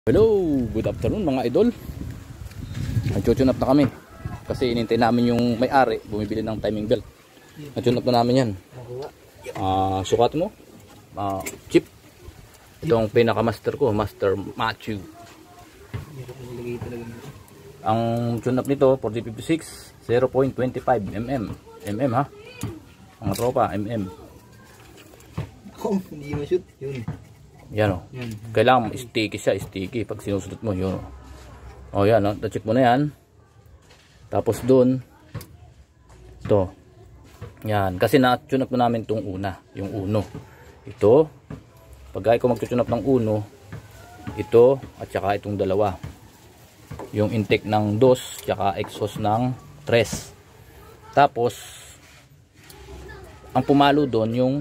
Hello, good afternoon mga idol. Nag-tune up na kami kasi inintay namin yung may-ari bumibili ng timing belt. Nag-tune up na namin yan. Sukat mo, chip. Itong pinaka-master ko, Master Matthew. Ang tune up nito 4056 0.25 mm ha, mga tropa, mm. Hindi ma-shoot yun. Yan o. Kailangan sticky siya, sticky pag sinusunod mo yun. O yan o, check mo na yan. Tapos dun ito. Yan, kasi na-tune up na namin itong una, yung uno. Ito, pag ko mag-tune up ng uno, ito at saka itong dalawa. Yung intake ng 2 tsaka exhaust ng 3. Tapos ang pumalo doon yung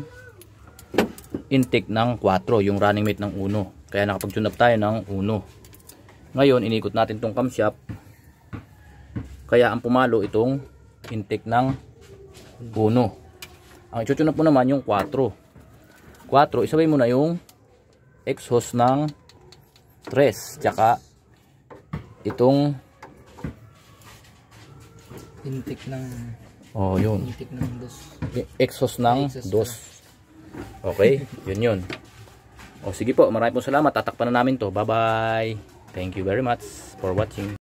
intake ng 4, yung running mate ng 1. Kaya nakapag-tune up tayo ng 1. Ngayon inikot natin tong camshaft. Kaya ang pumalo itong intake ng 1. Ang i-tune up mo naman yung 4. Isabay mo na yung exhaust ng 3 tsaka itong Intake ng yun. intake ng 2. Exhaust ng 2. Okay, yun. O sige po, maraming po salamat. Tatakpan na namin to. Bye bye. Thank you very much for watching.